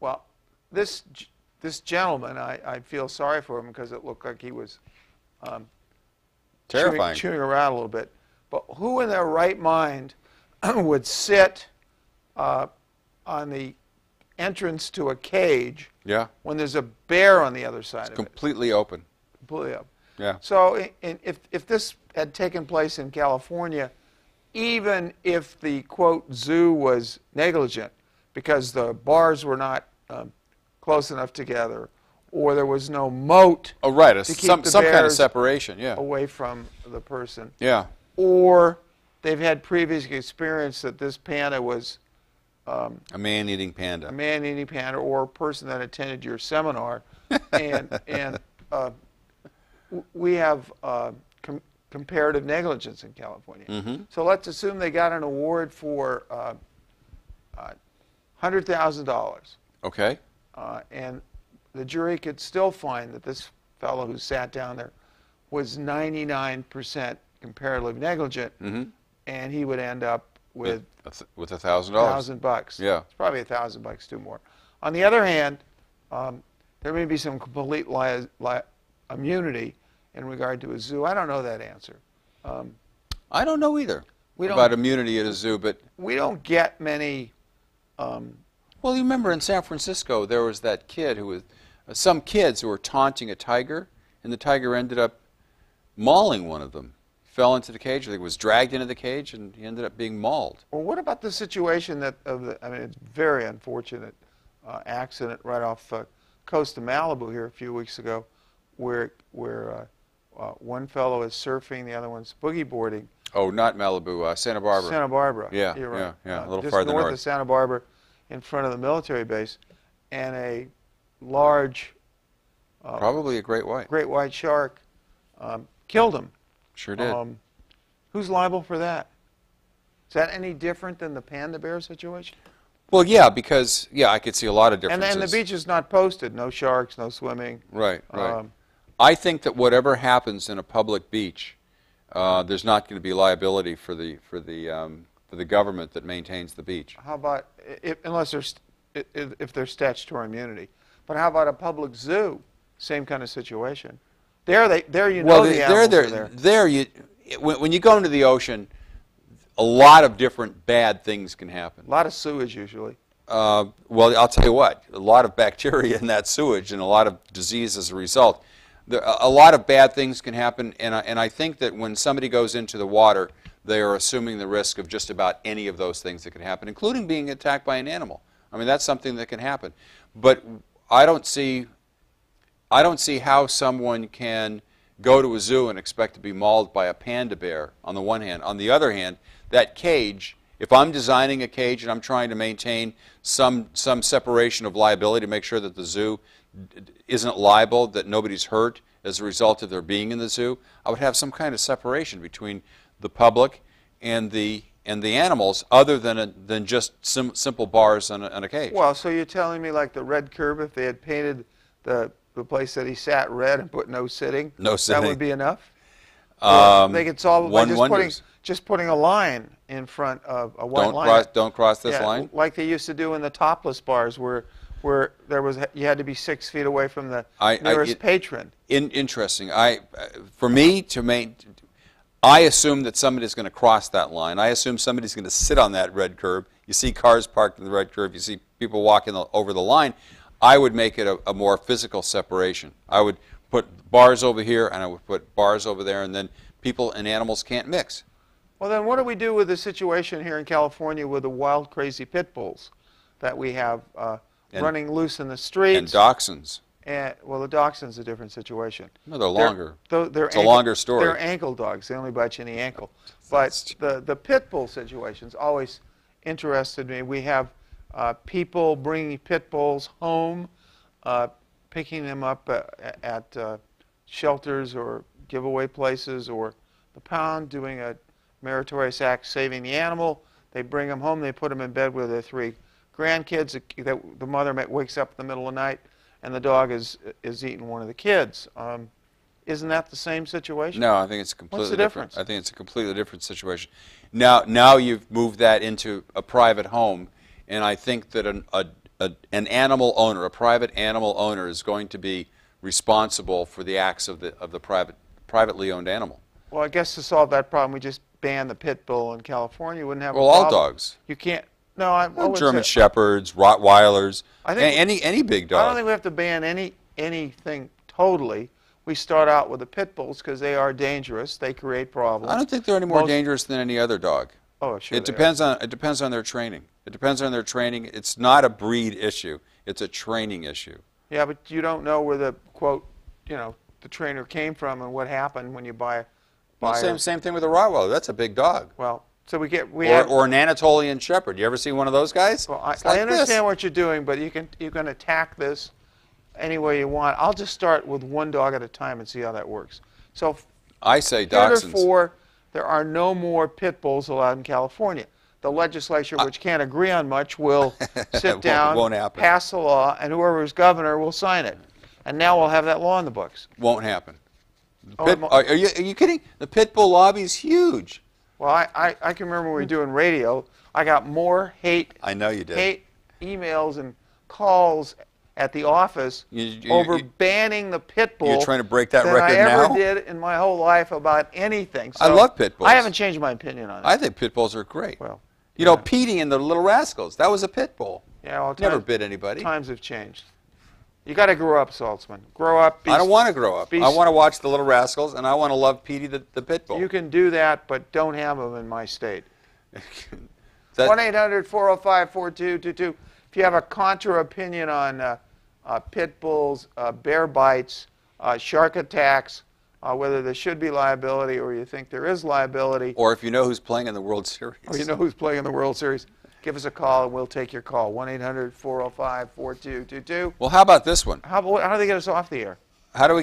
Well, this gentleman, I feel sorry for him because it looked like he was Terrifying. chewing around a little bit. But who in their right mind would sit on the entrance to a cage when there's a bear on the other side of it? Completely open. Completely open. Yeah. So if this had taken place in California, even if the, quote, zoo was negligent because the bars were not close enough together, or there was no moat right, to keep some the kind of bears separation, away from the person, or they've had previous experience that this panda was a man-eating panda. A man-eating panda, or a person that attended your seminar, and we have comparative negligence in California. Mm-hmm. So let's assume they got an award for $100,000. Okay. And the jury could still find that this fellow who sat down there was 99% comparatively negligent, and he would end up with $1,000. $1,000. Yeah. It's probably $1,000 too more. On the other hand, there may be some complete immunity in regard to a zoo. I don't know that answer. I don't know either about immunity at a zoo, but we don't get many. Well, you remember in San Francisco there was that kid who was some kids who were taunting a tiger, and the tiger ended up mauling one of them. Fell into the cage. I think was dragged into the cage, and he ended up being mauled. Well, what about the situation I mean, it's a very unfortunate accident right off the coast of Malibu here a few weeks ago, where one fellow is surfing, the other one's boogie boarding. Oh, not Malibu, Santa Barbara. Santa Barbara. Yeah, you're right. yeah, a little just farther north north of Santa Barbara, in front of the military base, and a large, probably a great white shark, killed him. Sure did. Who's liable for that? Is that any different than the panda bear situation? Well, yeah, because I could see a lot of differences. And the beach is not posted. No sharks, no swimming. Right. I think that whatever happens in a public beach, there's not going to be liability for the government that maintains the beach. How about if there's statutory immunity? But how about a public zoo? Same kind of situation. There the animals are there. When you go into the ocean, a lot of different bad things can happen. A lot of sewage usually. Well, I'll tell you what, a lot of bacteria in that sewage and a lot of disease as a result. A lot of bad things can happen, and I think that when somebody goes into the water, they are assuming the risk of just about any of those things that can happen, including being attacked by an animal. I mean, that's something that can happen. But I don't see how someone can go to a zoo and expect to be mauled by a panda bear, on the one hand. On the other hand, that cage, if I'm designing a cage and I'm trying to maintain some separation of liability to make sure that the zoo isn't liable, that nobody's hurt as a result of their being in the zoo, I would have some kind of separation between the public and the animals, other than just simple bars on a cage. Well, so you're telling me like the red curb, if they had painted the place that he sat red and put no sitting, that would be enough? They could solve it by just putting a line in front of a white line. Don't cross this line? Like they used to do in the topless bars where you had to be 6 feet away from the nearest patron. Interesting. For me, I assume that somebody's going to cross that line. I assume somebody's going to sit on that red curb. You see cars parked on the red curb. You see people walking over the line. I would make it a more physical separation. I would put bars over here, and I would put bars over there, and then people and animals can't mix. Well, then what do we do with the situation here in California with the wild, crazy pit bulls that we have running loose in the streets? And dachshunds. Well, the dachshund's a different situation. No, they're longer. It's a longer story. They're ankle dogs. They only bite you in the ankle. But the pit bull situation's always interested me. We have people bringing pit bulls home, picking them up at shelters or giveaway places or the pound, doing a meritorious act saving the animal. They bring them home. They put them in bed with their 3 grandkids. The mother wakes up in the middle of the night, and the dog is eating one of the kids. Isn't that the same situation? No, I think it's completely What's the different. difference? I think it's a completely different situation. Now you've moved that into a private home, and I think that an animal owner, a private animal owner, is going to be responsible for the acts of the privately owned animal. Well, I guess to solve that problem, we just ban the pit bull in California. You wouldn't have Well, a all problem. dogs. You can't. No, I would German say, Shepherds, Rottweilers, I think any big dog. I don't think we have to ban anything totally. We start out with the pit bulls because they are dangerous. They create problems. I don't think they're any more dangerous than any other dog. Oh, sure. It depends on their training. It depends on their training. It's not a breed issue. It's a training issue. Yeah, but you don't know where the quote, the trainer came from and what happened when you buy. Same thing with a Rottweiler. That's a big dog. Well, so or an Anatolian Shepherd. You ever see one of those guys? Well, It's I like understand this. what you're doing, but you can attack this any way you want. I'll just start with one dog at a time and see how that works. So I say Dachshunds. heretofore, there are no more pit bulls allowed in California. The legislature, which can't agree on much, will sit down, won't happen. pass a law, and whoever is governor will sign it. And now we'll have that law in the books. Won't happen. Oh, Are you kidding? The pit bull lobby is huge. Well, I can remember when we were doing radio, I got more hate I know you did. hate emails and calls at the office over banning the pit bull. You're trying to break that than record I ever now? did in my whole life about anything. So I love pit bulls. I haven't changed my opinion on it. I think pit bulls are great. Well, you know, Petey and the Little Rascals, that was a pit bull. yeah, well, Never bit anybody. times have changed. You got to grow up, Saltzman. Grow up. I don't want to grow up. I want to watch the Little Rascals, and I want to love Petey the pit bull. You can do that, but don't have them in my state. That- 1-800-405-4222. If you have a contra opinion on pit bulls, bear bites, shark attacks, whether there should be liability or you think there is liability, Or if you know who's playing in the World Series. or you know who's playing in the World Series, give us a call and we'll take your call. 1-800-405-4222. Well, how about this one? How do they get us off the air? How do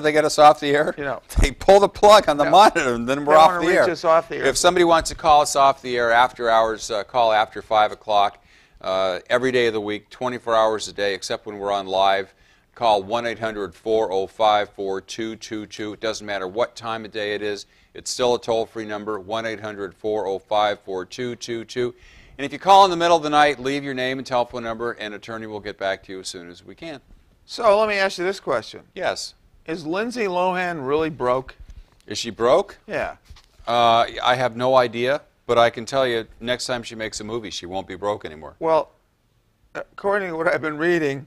they get us off the air? They pull the plug on the monitor, and then we're off the air. Reach us off the air. If somebody wants to call us off the air after hours, call after 5 o'clock every day of the week, 24 hours a day, except when we're on live. Call 1-800-405-4222. It doesn't matter what time of day it is. It's still a toll-free number, 1-800-405-4222. And if you call in the middle of the night, leave your name and telephone number, and an attorney will get back to you as soon as we can. So let me ask you this question. Yes. Is Lindsay Lohan really broke? Is she broke? Yeah. I have no idea, but I can tell you next time she makes a movie, she won't be broke anymore. Well, according to what I've been reading,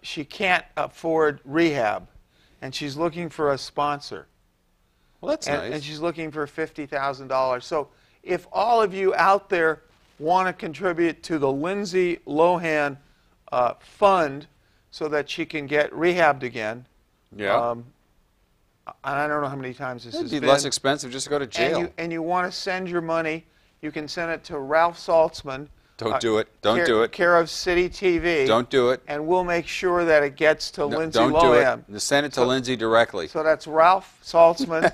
she can't afford rehab, and she's looking for a sponsor. Well, that's nice. And she's looking for $50,000. So if all of you out there want to contribute to the Lindsay Lohan fund so that she can get rehabbed again, yeah. and I don't know how many times this has It'd be been. less expensive just to go to jail. And you want to send your money, you can send it to Ralph Saltzman. Don't do it. Don't do it. Care of City TV. Don't do it. And we'll make sure that it gets to Lindsay Don't Lohan. do it. Send it to Lindsay directly. So that's Ralph Saltzman,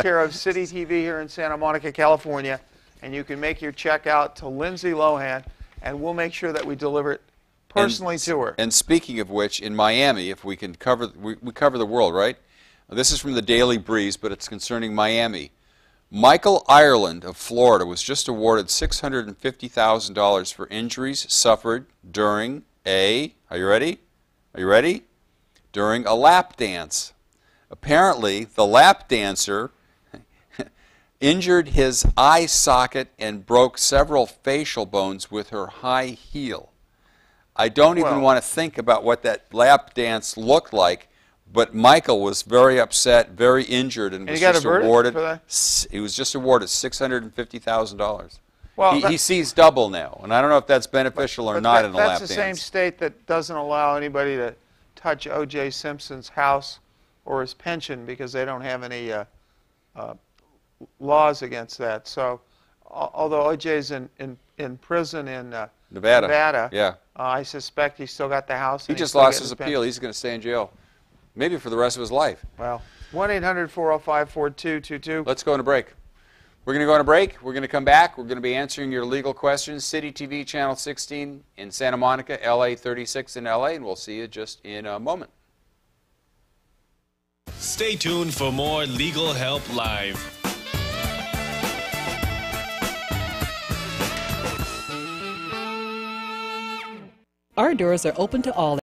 care of City TV here in Santa Monica, California. And you can make your check out to Lindsay Lohan, and we'll make sure that we deliver it personally to her. And speaking of which, in Miami, if we can cover, we cover the world, right? This is from the Daily Breeze, but it's concerning Miami. Michael Ireland of Florida was just awarded $650,000 for injuries suffered during are you ready? Are you ready? During a lap dance. Apparently, the lap dancer injured his eye socket and broke several facial bones with her high heel. I don't even want to think about what that lap dance looked like, but Michael was very upset, very injured, and was just awarded. He was just awarded $650,000. Well, he sees double now, and I don't know if that's beneficial or not in a lap dance. That's the same state that doesn't allow anybody to touch O.J. Simpson's house or his pension because they don't have any laws against that. So, although O.J.'s in prison in Nevada, yeah. I suspect he's still got the house. He just lost his appeal. He's going to stay in jail, maybe for the rest of his life. Well, 1-800-405-4222. Let's go on a break. We're going to go on a break. We're going to come back. We're going to be answering your legal questions. City TV Channel 16 in Santa Monica, LA 36 in LA, and we'll see you just in a moment. Stay tuned for more Legal Help Live. Our doors are open to all.